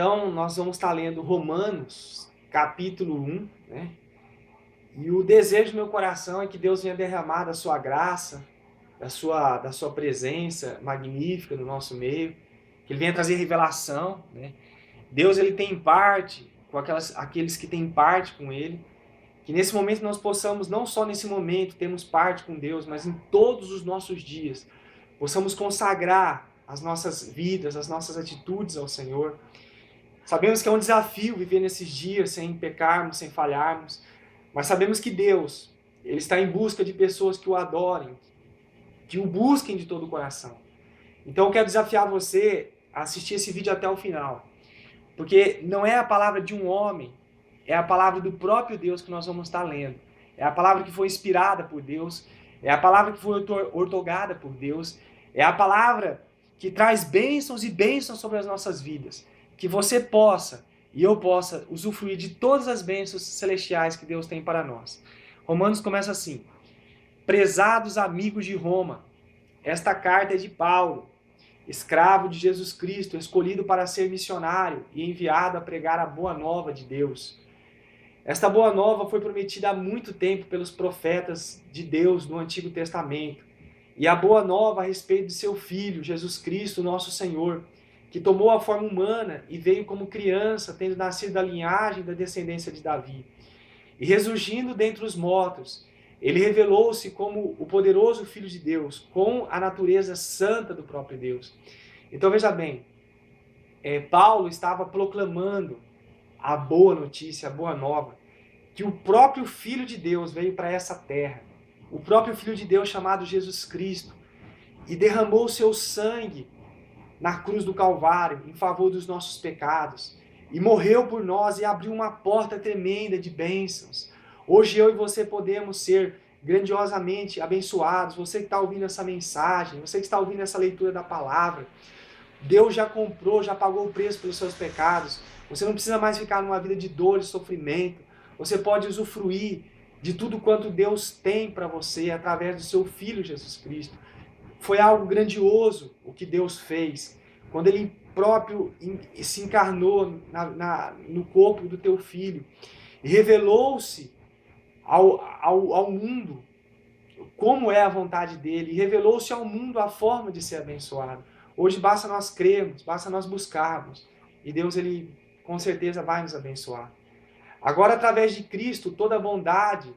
Então, nós vamos estar lendo Romanos, capítulo 1, né? E o desejo do meu coração é que Deus venha derramar da sua graça, da sua presença magnífica no nosso meio, que Ele venha trazer revelação, né? Deus, Ele tem parte com aqueles que têm parte com Ele, que nesse momento nós possamos, não só nesse momento, termos parte com Deus, mas em todos os nossos dias, possamos consagrar as nossas vidas, as nossas atitudes ao Senhor. Sabemos que é um desafio viver nesses dias sem pecarmos, sem falharmos, mas sabemos que Deus, Ele está em busca de pessoas que o adorem, que o busquem de todo o coração. Então eu quero desafiar você a assistir esse vídeo até o final, porque não é a palavra de um homem, é a palavra do próprio Deus que nós vamos estar lendo. É a palavra que foi inspirada por Deus, é a palavra que foi ortogada por Deus, é a palavra que traz bênçãos e bênçãos sobre as nossas vidas. Que você possa e eu possa usufruir de todas as bênçãos celestiais que Deus tem para nós. Romanos começa assim: Prezados amigos de Roma, esta carta é de Paulo, escravo de Jesus Cristo, escolhido para ser missionário e enviado a pregar a boa nova de Deus. Esta boa nova foi prometida há muito tempo pelos profetas de Deus no Antigo Testamento. E a boa nova a respeito de seu Filho, Jesus Cristo, nosso Senhor, que tomou a forma humana e veio como criança, tendo nascido da linhagem da descendência de Davi. E ressurgindo dentre os mortos, ele revelou-se como o poderoso Filho de Deus, com a natureza santa do próprio Deus. Então veja bem, Paulo estava proclamando a boa notícia, a boa nova, que o próprio Filho de Deus veio para essa terra, o próprio Filho de Deus chamado Jesus Cristo, e derramou o seu sangue na cruz do Calvário em favor dos nossos pecados, e morreu por nós e abriu uma porta tremenda de bênçãos. Hoje eu e você podemos ser grandiosamente abençoados. Você que está ouvindo essa mensagem, você que está ouvindo essa leitura da palavra, Deus já comprou, já pagou o preço pelos seus pecados. Você não precisa mais ficar numa vida de dor e sofrimento. Você pode usufruir de tudo quanto Deus tem para você através do seu Filho Jesus Cristo. Foi algo grandioso o que Deus fez, quando Ele próprio se encarnou no corpo do teu Filho, e revelou-se ao mundo como é a vontade dEle, e revelou-se ao mundo a forma de ser abençoado. Hoje basta nós crermos, basta nós buscarmos, e Deus, Ele com certeza vai nos abençoar. Agora, através de Cristo, toda a bondade,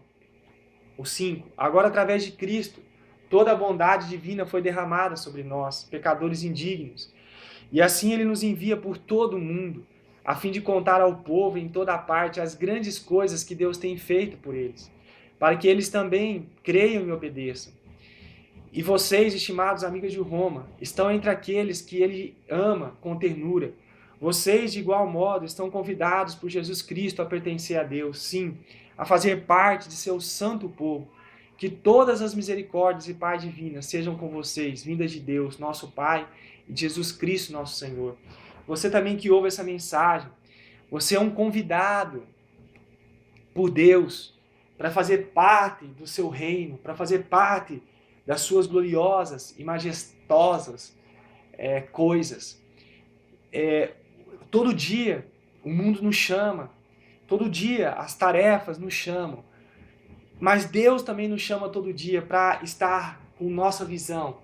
o 5, agora através de Cristo, toda a bondade divina foi derramada sobre nós, pecadores indignos. E assim Ele nos envia por todo o mundo, a fim de contar ao povo em toda parte as grandes coisas que Deus tem feito por eles, para que eles também creiam e obedeçam. E vocês, estimados amigos de Roma, estão entre aqueles que Ele ama com ternura. Vocês, de igual modo, estão convidados por Jesus Cristo a pertencer a Deus, sim, a fazer parte de seu santo povo. Que todas as misericórdias e paz divinas sejam com vocês, vindas de Deus, nosso Pai, e de Jesus Cristo, nosso Senhor. Você também que ouve essa mensagem, você é um convidado por Deus para fazer parte do seu reino, para fazer parte das suas gloriosas e majestosas coisas. Todo dia o mundo nos chama, todo dia as tarefas nos chamam, mas Deus também nos chama todo dia para estar com nossa visão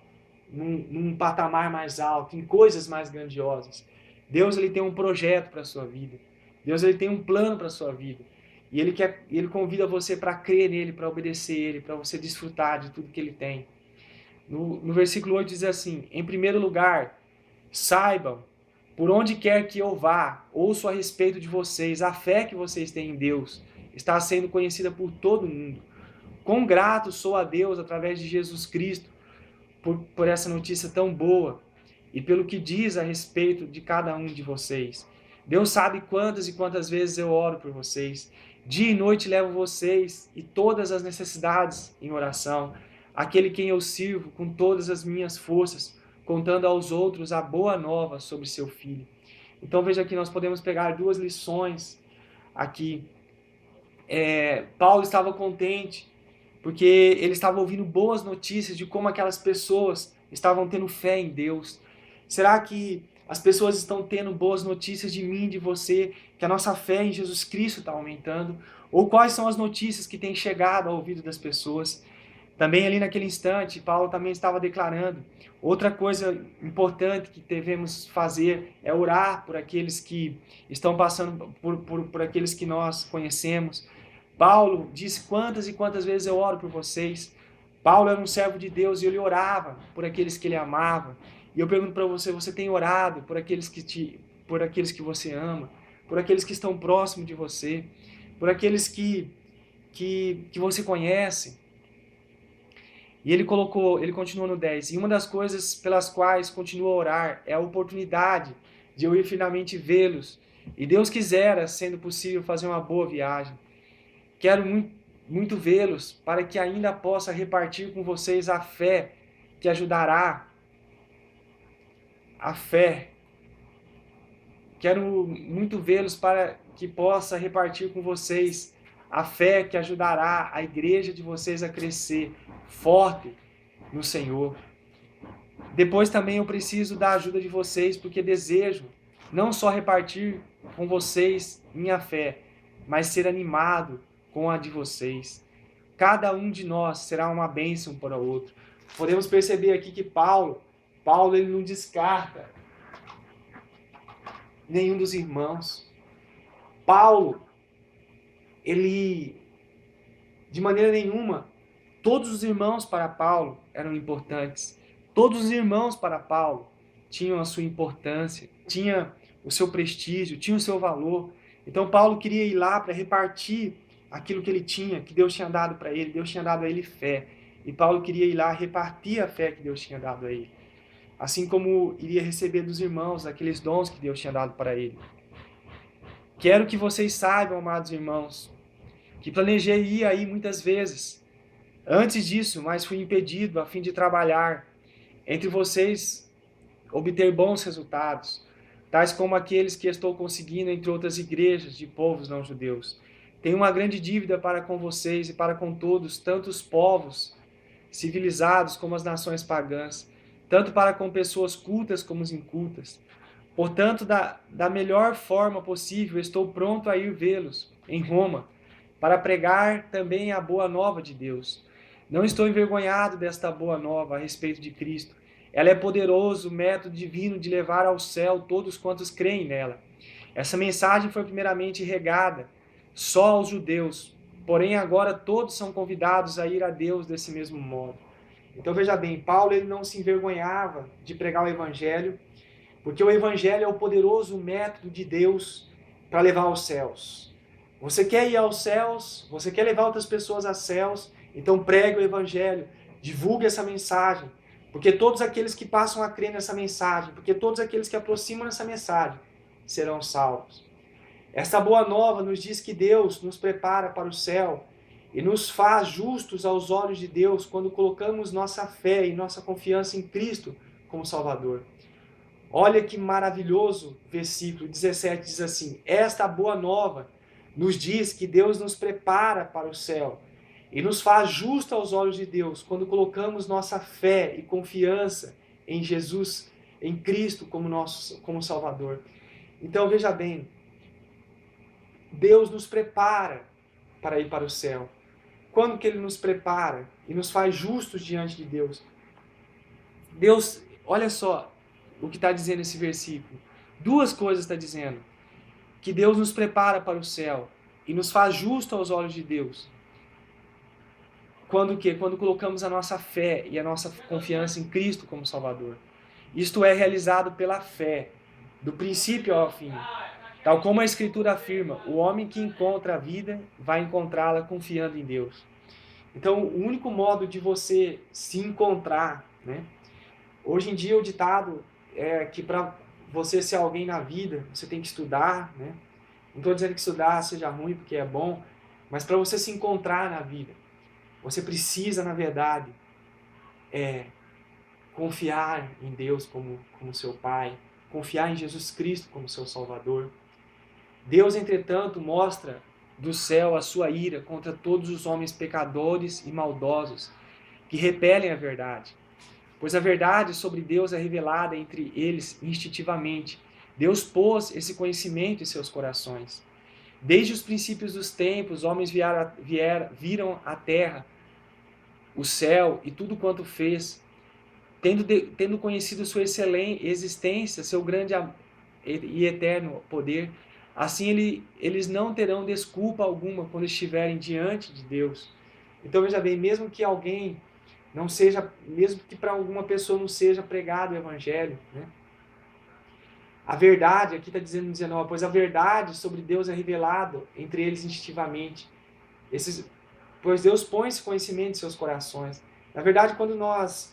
num patamar mais alto, em coisas mais grandiosas. Deus, Ele tem um projeto para a sua vida. Deus, Ele tem um plano para a sua vida. E Ele convida você para crer nele, para obedecer Ele, para você desfrutar de tudo que Ele tem. No versículo 8 diz assim: em primeiro lugar, saibam, por onde quer que eu vá, ouço a respeito de vocês, a fé que vocês têm em Deus está sendo conhecida por todo mundo. Quão grato sou a Deus através de Jesus Cristo por essa notícia tão boa e pelo que diz a respeito de cada um de vocês. Deus sabe quantas e quantas vezes eu oro por vocês. Dia e noite levo vocês e todas as necessidades em oração. Aquele quem eu sirvo com todas as minhas forças, contando aos outros a boa nova sobre seu Filho. Então veja que nós podemos pegar duas lições aqui. Paulo estava contente porque ele estava ouvindo boas notícias de como aquelas pessoas estavam tendo fé em Deus. Será que as pessoas estão tendo boas notícias de mim, de você, que a nossa fé em Jesus Cristo está aumentando, ou quais são as notícias que têm chegado ao ouvido das pessoas. Também ali naquele instante, Paulo também estava declarando. Outra coisa importante que devemos fazer é orar por aqueles que estão passando, por aqueles que nós conhecemos. Paulo disse quantas e quantas vezes eu oro por vocês. Paulo era um servo de Deus e ele orava por aqueles que ele amava. E eu pergunto para você, você tem orado por aqueles que você ama, por aqueles que estão próximos de você, por aqueles que você conhece? E ele continua no 10. E uma das coisas pelas quais continuo a orar é a oportunidade de eu ir finalmente vê-los. E Deus quisera, sendo possível, fazer uma boa viagem. Quero muito, muito vê-los para que ainda possa repartir com vocês a fé que ajudará. A fé. Quero muito vê-los para que possa repartir com vocês a fé que ajudará a igreja de vocês a crescer forte no Senhor. Depois também eu preciso da ajuda de vocês, porque desejo não só repartir com vocês minha fé, mas ser animado com a de vocês. Cada um de nós será uma bênção para o outro. Podemos perceber aqui que Paulo ele não descarta nenhum dos irmãos. Paulo, ele, de maneira nenhuma, todos os irmãos para Paulo eram importantes. Todos os irmãos para Paulo tinham a sua importância, tinha o seu prestígio, tinha o seu valor. Então Paulo queria ir lá para repartir aquilo que ele tinha, que Deus tinha dado para ele. Deus tinha dado a ele fé. E Paulo queria ir lá repartir a fé que Deus tinha dado a ele. Assim como iria receber dos irmãos aqueles dons que Deus tinha dado para ele. Quero que vocês saibam, amados irmãos, que planejei ir aí muitas vezes. Antes disso, mas fui impedido a fim de trabalhar entre vocês, obter bons resultados, tais como aqueles que estou conseguindo entre outras igrejas de povos não judeus. Tenho uma grande dívida para com vocês e para com todos, tanto os povos civilizados como as nações pagãs, tanto para com pessoas cultas como os incultas. Portanto, da melhor forma possível, estou pronto a ir vê-los em Roma, para pregar também a boa nova de Deus. Não estou envergonhado desta boa nova a respeito de Cristo. Ela é poderoso método divino de levar ao céu todos quantos creem nela. Essa mensagem foi primeiramente regada só aos judeus, porém agora todos são convidados a ir a Deus desse mesmo modo. Então veja bem, Paulo ele não se envergonhava de pregar o evangelho, porque o evangelho é o poderoso método de Deus para levar aos céus. Você quer ir aos céus? Você quer levar outras pessoas aos céus? Então pregue o evangelho, divulgue essa mensagem, porque todos aqueles que passam a crer nessa mensagem, porque todos aqueles que aproximam dessa mensagem serão salvos. Esta boa nova nos diz que Deus nos prepara para o céu e nos faz justos aos olhos de Deus quando colocamos nossa fé e nossa confiança em Cristo como Salvador. Olha que maravilhoso versículo 17 diz assim: esta boa nova nos diz que Deus nos prepara para o céu e nos faz justo aos olhos de Deus quando colocamos nossa fé e confiança em Jesus, em Cristo como Salvador. Então veja bem, Deus nos prepara para ir para o céu. Quando que Ele nos prepara e nos faz justos diante de Deus? Deus, olha só o que está dizendo esse versículo. Duas coisas está dizendo. Que Deus nos prepara para o céu e nos faz justo aos olhos de Deus. Quando o quê? Quando colocamos a nossa fé e a nossa confiança em Cristo como Salvador. Isto é realizado pela fé, do princípio ao fim. Tal como a Escritura afirma, o homem que encontra a vida vai encontrá-la confiando em Deus. Então, o único modo de você se encontrar, né? Hoje em dia o ditado é que para você ser alguém na vida, você tem que estudar, né? Não estou dizendo que estudar seja ruim, porque é bom, mas para você se encontrar na vida, você precisa, na verdade, confiar em Deus como seu Pai, confiar em Jesus Cristo como seu Salvador. Deus, entretanto, mostra do céu a sua ira contra todos os homens pecadores e maldosos que repelem a verdade. pois a verdade sobre Deus é revelada entre eles instintivamente. Deus pôs esse conhecimento em seus corações. Desde os princípios dos tempos, os homens viram a terra, o céu e tudo quanto fez, tendo conhecido sua excelente existência, seu grande e eterno poder. Assim eles não terão desculpa alguma quando estiverem diante de Deus. Então veja bem, mesmo que alguém não seja, mesmo que para alguma pessoa não seja pregado o evangelho, né? A verdade, aqui está dizendo no 19, pois a verdade sobre Deus é revelada entre eles instintivamente. Pois Deus põe esse conhecimento em seus corações. Na verdade, quando nós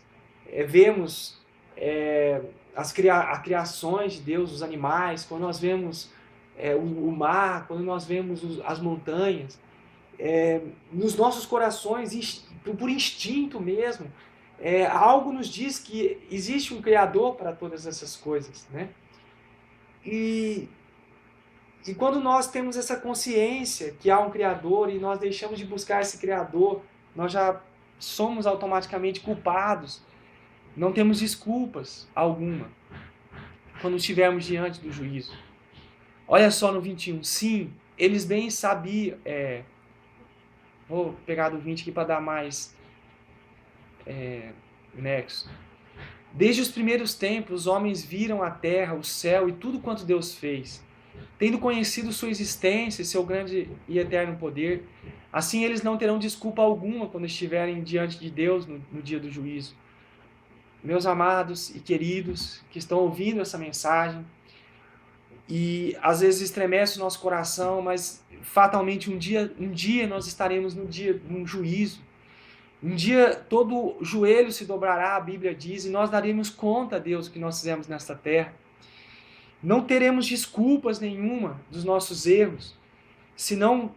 vemos as criações de Deus, os animais, quando nós vemos o mar, quando nós vemos as montanhas, nos nossos corações, por instinto mesmo, algo nos diz que existe um Criador para todas essas coisas, né? E quando nós temos essa consciência que há um Criador e nós deixamos de buscar esse Criador, nós já somos automaticamente culpados. Não temos desculpas alguma quando estivermos diante do juízo. Olha só no 21. Sim, eles bem sabiam... vou pegar do 20 aqui para dar mais nexo. Desde os primeiros tempos, os homens viram a terra, o céu e tudo quanto Deus fez. Tendo conhecido sua existência e seu grande e eterno poder, assim eles não terão desculpa alguma quando estiverem diante de Deus no dia do juízo. Meus amados e queridos que estão ouvindo essa mensagem, e às vezes estremece o nosso coração, mas fatalmente um dia nós estaremos num juízo. Um dia todo joelho se dobrará, a Bíblia diz, e nós daremos conta a Deus do que nós fizemos nesta terra. Não teremos desculpas nenhuma dos nossos erros, se não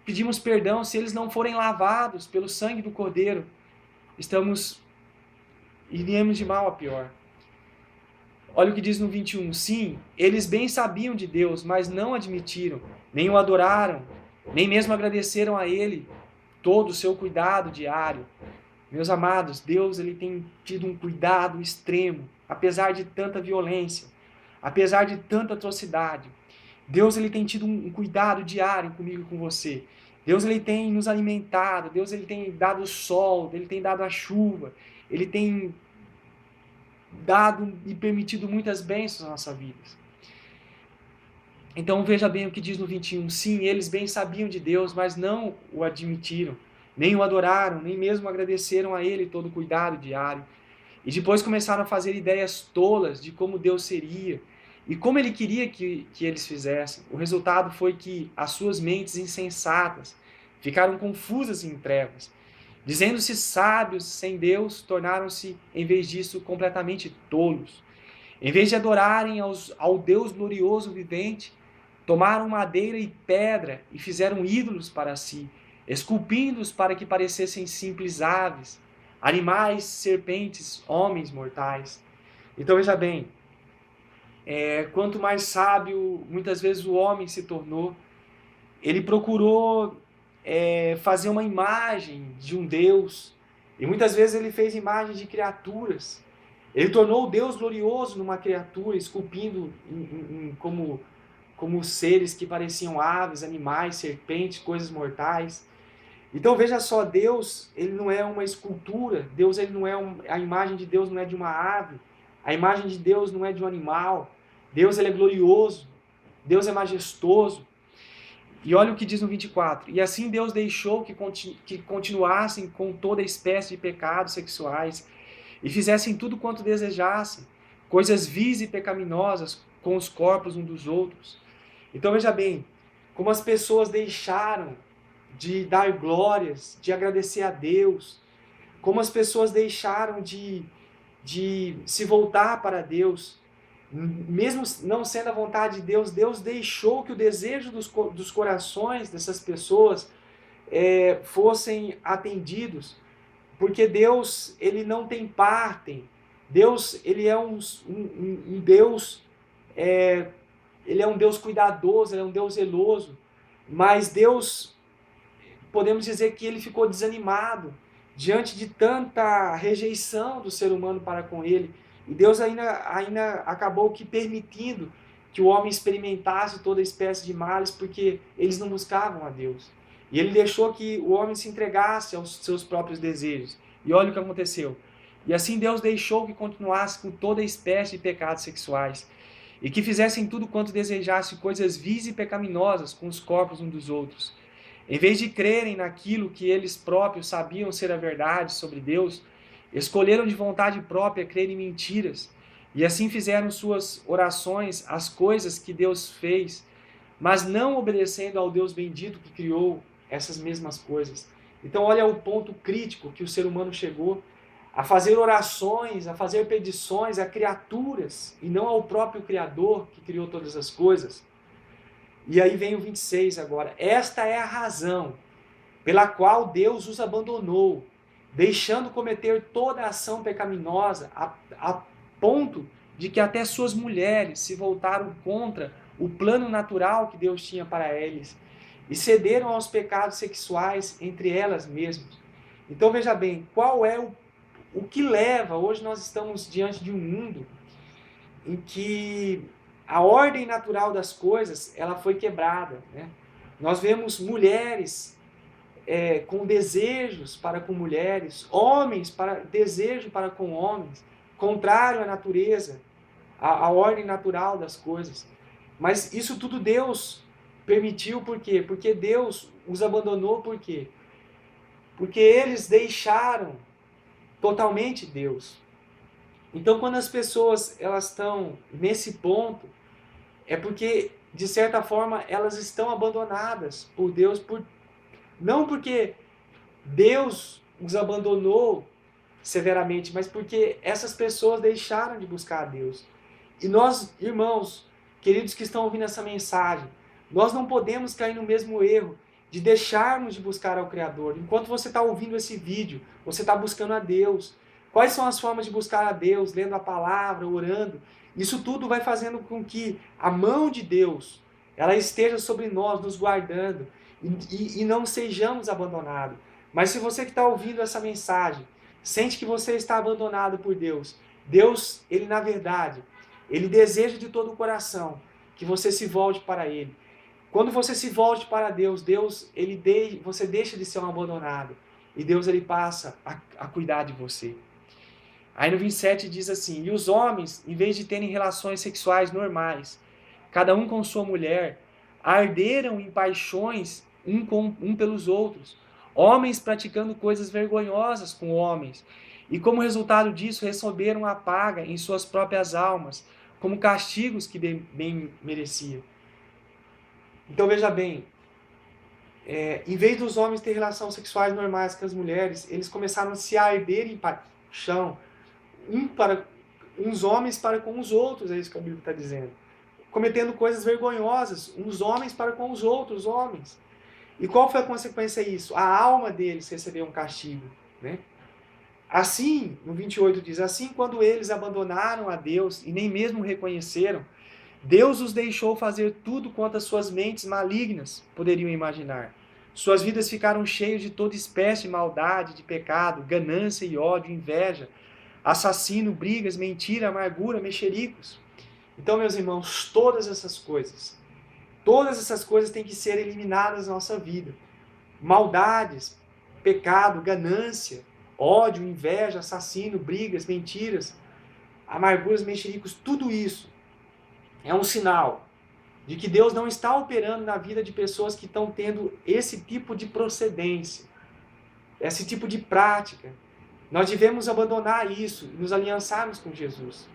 pedimos perdão, se eles não forem lavados pelo sangue do Cordeiro. Iríamos de mal a pior. Olha o que diz no 21. Sim, eles bem sabiam de Deus, mas não admitiram, nem o adoraram, nem mesmo agradeceram a Ele todo o seu cuidado diário. Meus amados, Deus ele tem tido um cuidado extremo, apesar de tanta violência, apesar de tanta atrocidade. Deus ele tem tido um cuidado diário comigo e com você. Deus ele tem nos alimentado, Deus ele tem dado o sol, ele tem dado a chuva, ele tem dado e permitido muitas bênçãos na nossa vida. Então veja bem o que diz no 21. Sim, eles bem sabiam de Deus, mas não o admitiram, nem o adoraram, nem mesmo agradeceram a Ele todo o cuidado diário. E depois começaram a fazer ideias tolas de como Deus seria e como Ele queria que eles fizessem. O resultado foi que as suas mentes insensatas ficaram confusas em trevas. Dizendo-se sábios sem Deus, tornaram-se, em vez disso, completamente tolos. Em vez de adorarem ao Deus glorioso vivente, tomaram madeira e pedra e fizeram ídolos para si, esculpindo-os para que parecessem simples aves, animais, serpentes, homens mortais. Então veja bem, quanto mais sábio muitas vezes o homem se tornou, ele procurou fazer uma imagem de um Deus, e muitas vezes ele fez imagens de criaturas. Ele tornou o Deus glorioso numa criatura, esculpindo como seres que pareciam aves, animais, serpentes, coisas mortais. Então veja só, Deus ele não é uma escultura, Deus ele não é a imagem de Deus não é de uma ave, a imagem de Deus não é de um animal. Deus ele é glorioso, Deus é majestoso. E olha o que diz no 24. E assim Deus deixou que continuassem com toda espécie de pecados sexuais e fizessem tudo quanto desejassem, coisas vis e pecaminosas com os corpos uns dos outros. Então veja bem, como as pessoas deixaram de dar glórias, de agradecer a Deus, como as pessoas deixaram de se voltar para Deus, mesmo não sendo a vontade de Deus, Deus deixou que o desejo dos corações dessas pessoas fossem atendidos, porque Deus ele não tem parte, Deus ele é um Deus, ele é um Deus cuidadoso, ele é um Deus zeloso, mas Deus, podemos dizer que ele ficou desanimado diante de tanta rejeição do ser humano para com ele. E Deus ainda acabou que permitindo que o homem experimentasse toda espécie de males, porque eles não buscavam a Deus. E ele deixou que o homem se entregasse aos seus próprios desejos. E olha o que aconteceu. E assim Deus deixou que continuasse com toda espécie de pecados sexuais, e que fizessem tudo quanto desejasse coisas vis e pecaminosas com os corpos uns dos outros. Em vez de crerem naquilo que eles próprios sabiam ser a verdade sobre Deus, escolheram de vontade própria crer em mentiras, e assim fizeram suas orações as coisas que Deus fez, mas não obedecendo ao Deus bendito que criou essas mesmas coisas. Então olha o ponto crítico que o ser humano chegou, a fazer orações, a fazer petições a criaturas, e não ao próprio Criador que criou todas as coisas. E aí vem o 26 agora. Esta é a razão pela qual Deus os abandonou, deixando cometer toda a ação pecaminosa, a ponto de que até suas mulheres se voltaram contra o plano natural que Deus tinha para eles e cederam aos pecados sexuais entre elas mesmas. Então veja bem, qual é o que leva, hoje nós estamos diante de um mundo em que a ordem natural das coisas ela foi quebrada, né? Nós vemos mulheres com desejos para com mulheres, homens para desejo para com homens, contrário à natureza, à ordem natural das coisas. Mas isso tudo Deus permitiu, por quê? Porque Deus os abandonou, por quê? Porque eles deixaram totalmente Deus. Então, quando as pessoas elas estão nesse ponto, é porque, de certa forma, elas estão abandonadas por Deus, não porque Deus os abandonou severamente, mas porque essas pessoas deixaram de buscar a Deus. E nós, irmãos, queridos que estão ouvindo essa mensagem, nós não podemos cair no mesmo erro de deixarmos de buscar ao Criador. Enquanto você está ouvindo esse vídeo, você está buscando a Deus. Quais são as formas de buscar a Deus? Lendo a palavra, orando. Isso tudo vai fazendo com que a mão de Deus ela esteja sobre nós, nos guardando, e não sejamos abandonados. Mas se você que está ouvindo essa mensagem, sente que você está abandonado por Deus, Deus, Ele na verdade, Ele deseja de todo o coração que você se volte para Ele. Quando você se volte para Deus, você deixa de ser um abandonado. E Deus ele passa a cuidar de você. Aí no 27 diz assim, e os homens, em vez de terem relações sexuais normais, cada um com sua mulher, arderam em paixões um pelos outros, homens praticando coisas vergonhosas com homens, e como resultado disso receberam a paga em suas próprias almas, como castigos que bem mereciam. Então veja bem, em vez dos homens ter relações sexuais normais com as mulheres, eles começaram a se arder em paixão, uns homens para com os outros, é isso que a Bíblia está dizendo. Cometendo coisas vergonhosas, uns homens para com os outros homens. E qual foi a consequência disso? A alma deles recebeu um castigo, né? Assim, no 28 diz, assim quando eles abandonaram a Deus e nem mesmo o reconheceram, Deus os deixou fazer tudo quanto as suas mentes malignas poderiam imaginar. Suas vidas ficaram cheias de toda espécie de maldade, de pecado, ganância e ódio, inveja, assassino, brigas, mentira, amargura, mexericos. Então, meus irmãos, todas essas coisas têm que ser eliminadas da nossa vida. Maldades, pecado, ganância, ódio, inveja, assassino, brigas, mentiras, amarguras, mexericos, tudo isso é um sinal de que Deus não está operando na vida de pessoas que estão tendo esse tipo de procedência, esse tipo de prática. Nós devemos abandonar isso e nos aliançarmos com Jesus.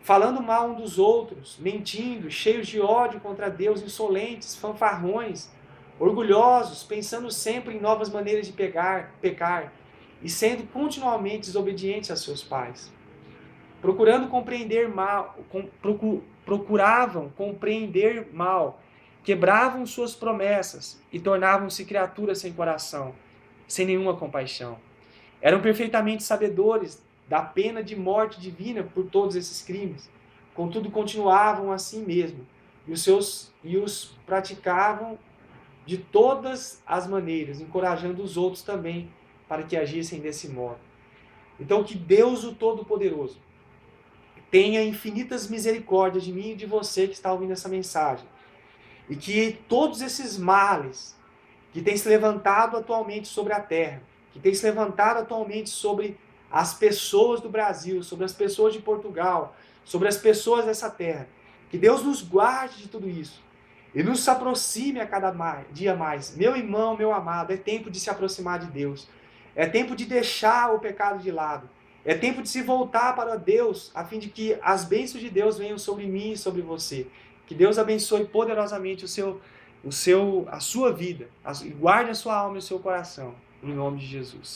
Falando mal um dos outros, mentindo, cheios de ódio contra Deus, insolentes, fanfarrões, orgulhosos, pensando sempre em novas maneiras de pecar e sendo continuamente desobedientes a seus pais. Procuravam compreender mal, quebravam suas promessas e tornavam-se criaturas sem coração, sem nenhuma compaixão. Eram perfeitamente sabedores da pena de morte divina por todos esses crimes. Contudo, continuavam assim mesmo, e os praticavam de todas as maneiras, encorajando os outros também para que agissem desse modo. Então, que Deus, o Todo-Poderoso, tenha infinitas misericórdias de mim e de você que está ouvindo essa mensagem. E que todos esses males que têm se levantado atualmente sobre a terra, que têm se levantado atualmente sobre as pessoas do Brasil, sobre as pessoas de Portugal, sobre as pessoas dessa terra, que Deus nos guarde de tudo isso e nos aproxime a cada dia mais. Meu irmão, meu amado, é tempo de se aproximar de Deus. É tempo de deixar o pecado de lado. É tempo de se voltar para Deus, a fim de que as bênçãos de Deus venham sobre mim e sobre você. Que Deus abençoe poderosamente a sua vida, e guarde a sua alma e o seu coração, em nome de Jesus.